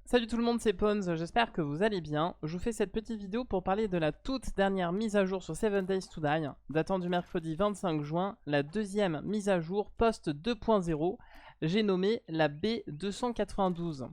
Salut tout le monde, c'est Pons, j'espère que vous allez bien. Je vous fais cette petite vidéo pour parler de la toute dernière mise à jour sur 7 Days to Die, datant du mercredi 25 juin, la deuxième mise à jour post 2.0, j'ai nommé la B292.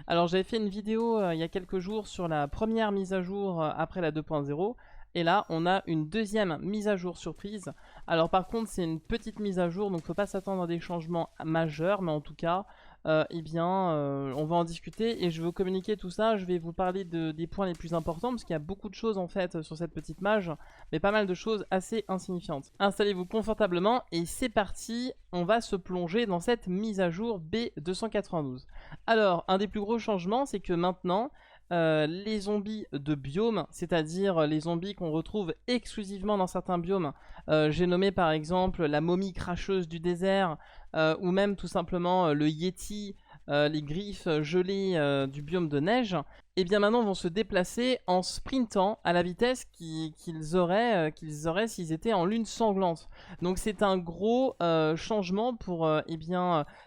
Alors j'avais fait une vidéo il y a quelques jours sur la première mise à jour après la 2.0, et là on a une deuxième mise à jour surprise. Alors par contre c'est une petite mise à jour, donc faut pas s'attendre à des changements majeurs, mais en tout cas on va en discuter et je vais vous communiquer tout ça. Je vais vous parler des points les plus importants parce qu'il y a beaucoup de choses en fait sur cette petite mage, mais pas mal de choses assez insignifiantes. Installez-vous confortablement et c'est parti, on va se plonger dans cette mise à jour B292. Alors, un des plus gros changements, c'est que maintenant, les zombies de biome, c'est-à-dire les zombies qu'on retrouve exclusivement dans certains biomes, j'ai nommé par exemple la momie cracheuse du désert, ou même tout simplement le yeti, les griffes gelées du biome de neige, et bien maintenant vont se déplacer en sprintant à la vitesse qu'ils auraient s'ils étaient en lune sanglante. Donc c'est un gros changement pour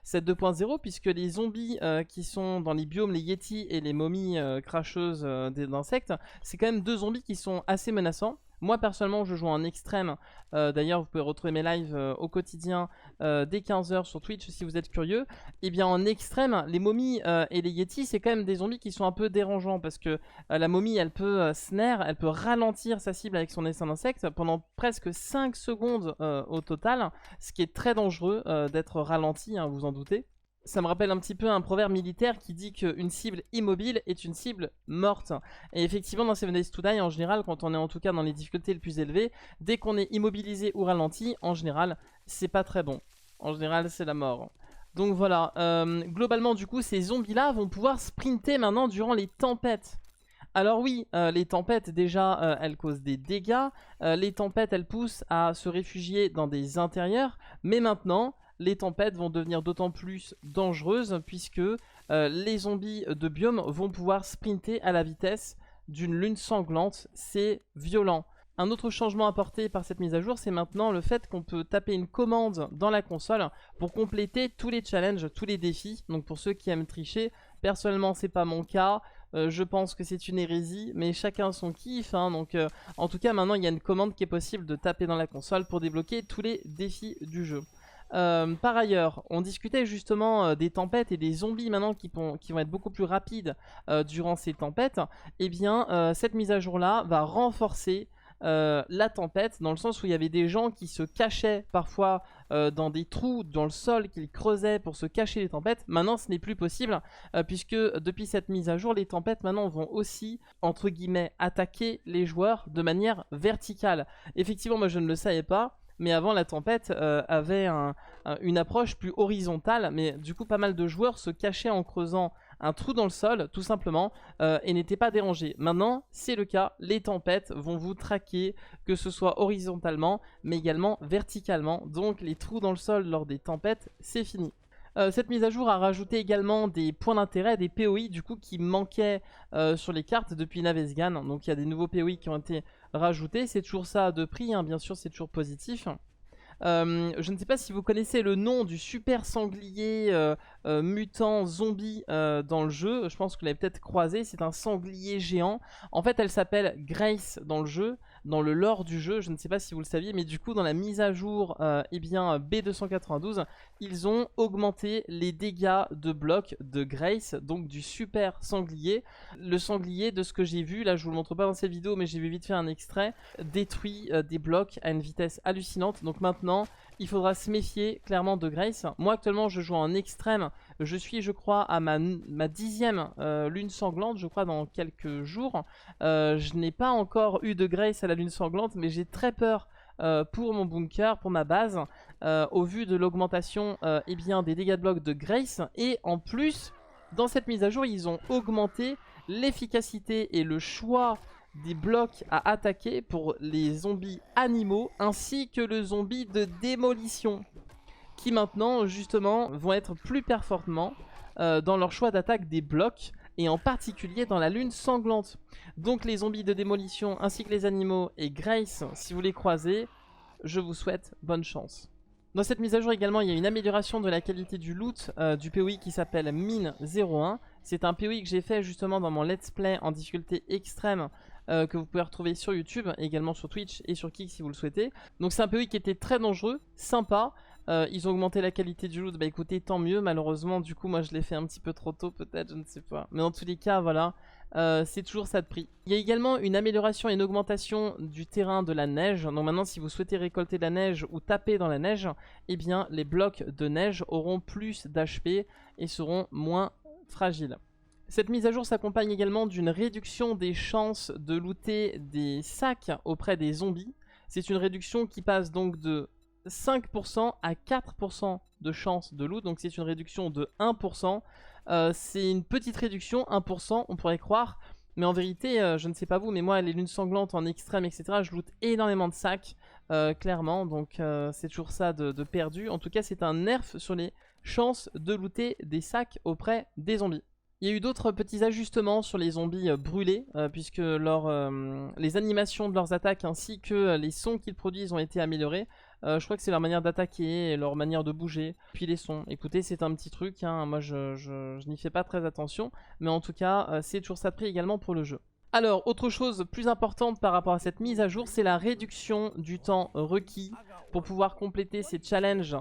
cette 2.0, puisque les zombies qui sont dans les biomes, les yetis et les momies cracheuses d'insectes, c'est quand même deux zombies qui sont assez menaçants. Moi personnellement je joue en extrême, d'ailleurs vous pouvez retrouver mes lives au quotidien dès 15 h sur Twitch si vous êtes curieux. Et bien en extrême, les momies et les yetis c'est quand même des zombies qui sont un peu dérangeants, parce que la momie elle peut snare, elle peut ralentir sa cible avec son essaim d'insecte pendant presque 5 secondes au total, ce qui est très dangereux d'être ralenti, hein, vous en doutez. Ça me rappelle un petit peu un proverbe militaire qui dit qu'une cible immobile est une cible morte. Et effectivement, dans 7 Days to Die, en général, quand on est en tout cas dans les difficultés les plus élevées, dès qu'on est immobilisé ou ralenti, en général, c'est pas très bon. En général, c'est la mort. Donc voilà, globalement, du coup, ces zombies-là vont pouvoir sprinter maintenant durant les tempêtes. Alors oui, les tempêtes, déjà, elles causent des dégâts. Les tempêtes, elles poussent à se réfugier dans des intérieurs. Mais maintenant, les tempêtes vont devenir d'autant plus dangereuses puisque les zombies de biome vont pouvoir sprinter à la vitesse d'une lune sanglante. C'est violent. Un autre changement apporté par cette mise à jour, c'est maintenant le fait qu'on peut taper une commande dans la console pour compléter tous les challenges, tous les défis. Donc pour ceux qui aiment tricher, personnellement c'est pas mon cas. Je pense que c'est une hérésie, mais chacun son kiff, hein. Donc en tout cas maintenant il y a une commande qui est possible de taper dans la console pour débloquer tous les défis du jeu. Par ailleurs, on discutait justement des tempêtes et des zombies maintenant qui vont être beaucoup plus rapides durant ces tempêtes. Et bien cette mise à jour là va renforcer la tempête, dans le sens où il y avait des gens qui se cachaient parfois dans des trous dans le sol, qu'ils creusaient pour se cacher les tempêtes. Maintenant ce n'est plus possible puisque depuis cette mise à jour, les tempêtes maintenant vont aussi entre guillemets attaquer les joueurs de manière verticale. Effectivement moi je ne le savais pas, mais avant la tempête avait une approche plus horizontale, mais du coup pas mal de joueurs se cachaient en creusant un trou dans le sol tout simplement et n'étaient pas dérangés. Maintenant c'est le cas, les tempêtes vont vous traquer, que ce soit horizontalement mais également verticalement, donc les trous dans le sol lors des tempêtes c'est fini. Cette mise à jour a rajouté également des points d'intérêt, des POI du coup qui manquaient sur les cartes depuis Navesgan. Donc il y a des nouveaux POI qui ont été rajoutés, c'est toujours ça de prix, hein, bien sûr c'est toujours positif. Je ne sais pas si vous connaissez le nom du super sanglier mutant zombie dans le jeu. Je pense que vous l'avez peut-être croisé. C'est un sanglier géant. En fait, elle s'appelle Grace dans le jeu, dans le lore du jeu. Je ne sais pas si vous le saviez, mais du coup, dans la mise à jour B292, ils ont augmenté les dégâts de bloc de Grace, donc du super sanglier. Le sanglier, de ce que j'ai vu, là je vous le montre pas dans cette vidéo, mais j'ai vu vite fait un extrait, détruit des blocs à une vitesse hallucinante. Donc maintenant, il faudra se méfier clairement de Grace. Moi actuellement je joue en extrême, je suis je crois à ma 10e lune sanglante, je crois dans quelques jours. Je n'ai pas encore eu de Grace à la lune sanglante, mais j'ai très peur pour mon bunker, pour ma base, au vu de l'augmentation des dégâts de bloc de Grace. Et en plus, dans cette mise à jour, ils ont augmenté l'efficacité et le choix des blocs à attaquer pour les zombies animaux ainsi que le zombie de démolition, qui maintenant justement vont être plus performants dans leur choix d'attaque des blocs, et en particulier dans la lune sanglante. Donc les zombies de démolition ainsi que les animaux et Grace, si vous les croisez, je vous souhaite bonne chance. Dans cette mise à jour également, il y a une amélioration de la qualité du loot du POI qui s'appelle Mine 01. C'est un POI que j'ai fait justement dans mon let's play en difficulté extrême que vous pouvez retrouver sur YouTube, également sur Twitch et sur Kick si vous le souhaitez. Donc c'est un POI qui était très dangereux, sympa. Ils ont augmenté la qualité du loot, bah écoutez, tant mieux. Malheureusement, du coup, moi je l'ai fait un petit peu trop tôt peut-être, je ne sais pas. Mais dans tous les cas, voilà. C'est toujours ça de prix. Il y a également une amélioration et une augmentation du terrain de la neige. Donc maintenant, si vous souhaitez récolter de la neige ou taper dans la neige, eh bien les blocs de neige auront plus d'HP et seront moins fragiles. Cette mise à jour s'accompagne également d'une réduction des chances de looter des sacs auprès des zombies. C'est une réduction qui passe donc de 5% à 4% de chance de loot, donc c'est une réduction de 1%. C'est une petite réduction, 1%, on pourrait croire, mais en vérité, je ne sais pas vous, mais moi, les lunes sanglantes en extrême, etc., je loot énormément de sacs, clairement, donc c'est toujours ça de perdu. En tout cas, c'est un nerf sur les chances de looter des sacs auprès des zombies. Il y a eu d'autres petits ajustements sur les zombies brûlés, puisque les animations de leurs attaques ainsi que les sons qu'ils produisent ont été améliorés. Je crois que c'est leur manière d'attaquer, leur manière de bouger, puis les sons. Écoutez, c'est un petit truc, hein, moi je n'y fais pas très attention, mais en tout cas, c'est toujours ça de prix également pour le jeu. Alors, autre chose plus importante par rapport à cette mise à jour, c'est la réduction du temps requis pour pouvoir compléter ces challenges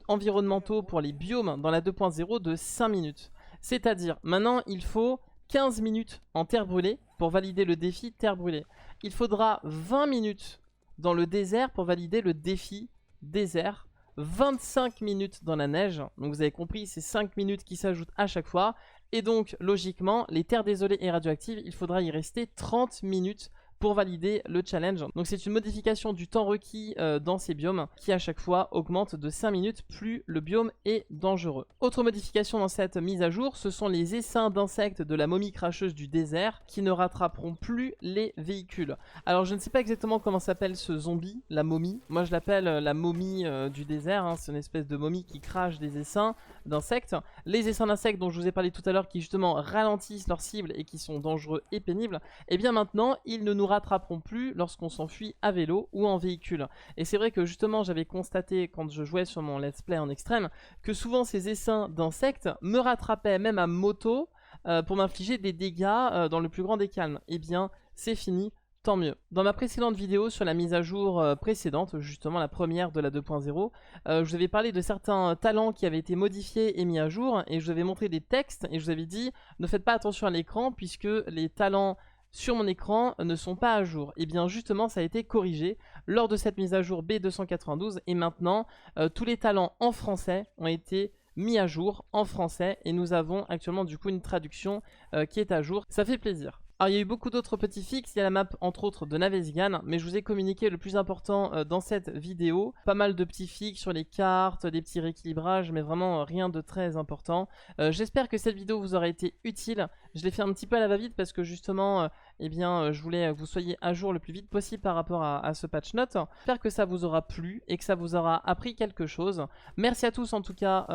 environnementaux pour les biomes dans la 2.0 de 5 minutes. C'est-à-dire, maintenant, il faut 15 minutes en terre brûlée pour valider le défi terre brûlée. Il faudra 20 minutes dans le désert pour valider le défi désert. 25 minutes dans la neige. Donc vous avez compris, c'est 5 minutes qui s'ajoutent à chaque fois. Et donc, logiquement, les terres désolées et radioactives, il faudra y rester 30 minutes pour valider le challenge. Donc c'est une modification du temps requis dans ces biomes qui à chaque fois augmente de 5 minutes plus le biome est dangereux. Autre modification dans cette mise à jour, ce sont les essaims d'insectes de la momie cracheuse du désert qui ne rattraperont plus les véhicules. Alors je ne sais pas exactement comment s'appelle ce zombie, la momie. Moi je l'appelle la momie du désert, hein. C'est une espèce de momie qui crache des essaims d'insectes. Les essaims d'insectes dont je vous ai parlé tout à l'heure qui justement ralentissent leur cible et qui sont dangereux et pénibles, et bien maintenant ils ne nous rattraperont plus lorsqu'on s'enfuit à vélo ou en véhicule. Et c'est vrai que justement j'avais constaté quand je jouais sur mon let's play en extrême que souvent ces essaims d'insectes me rattrapaient même à moto pour m'infliger des dégâts dans le plus grand des calmes. Et bien c'est fini, tant mieux. Dans ma précédente vidéo sur la mise à jour précédente, justement la première de la 2.0, je vous avais parlé de certains talents qui avaient été modifiés et mis à jour, et je vous avais montré des textes, et je vous avais dit ne faites pas attention à l'écran puisque les talents sur mon écran ne sont pas à jour. Et bien justement ça a été corrigé lors de cette mise à jour B292 et maintenant tous les talents en français ont été mis à jour en français et nous avons actuellement du coup une traduction qui est à jour. Ça fait plaisir. Alors il y a eu beaucoup d'autres petits fixes, il y a la map entre autres de Navezgan, mais je vous ai communiqué le plus important dans cette vidéo. Pas mal de petits fixes sur les cartes, des petits rééquilibrages, mais vraiment rien de très important. J'espère que cette vidéo vous aura été utile. Je l'ai fait un petit peu à la va-vite parce que justement, je voulais que vous soyez à jour le plus vite possible par rapport à ce patch note. J'espère que ça vous aura plu et que ça vous aura appris quelque chose. Merci à tous en tout cas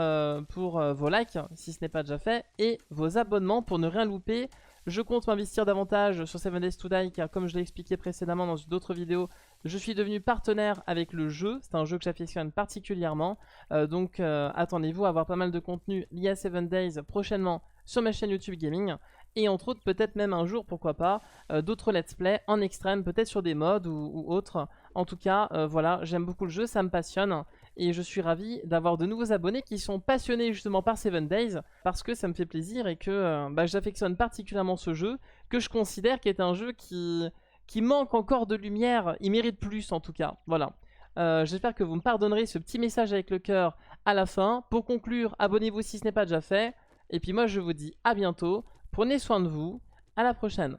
pour vos likes, si ce n'est pas déjà fait, et vos abonnements pour ne rien louper. Je compte m'investir davantage sur 7 Days to Die car comme je l'ai expliqué précédemment dans d'autres vidéos, je suis devenu partenaire avec le jeu. C'est un jeu que j'affectionne particulièrement. Donc attendez-vous à avoir pas mal de contenu lié à 7 Days prochainement sur ma chaîne YouTube Gaming. Et entre autres, peut-être même un jour, pourquoi pas, d'autres let's play en extrême, peut-être sur des mods ou autres. En tout cas, voilà, j'aime beaucoup le jeu, ça me passionne. Et je suis ravi d'avoir de nouveaux abonnés qui sont passionnés justement par 7 Days. Parce que ça me fait plaisir et que j'affectionne particulièrement ce jeu. Que je considère qui est un jeu qui manque encore de lumière. Il mérite plus en tout cas, voilà. J'espère que vous me pardonnerez ce petit message avec le cœur à la fin. Pour conclure, abonnez-vous si ce n'est pas déjà fait. Et puis moi je vous dis à bientôt. Prenez soin de vous. À la prochaine.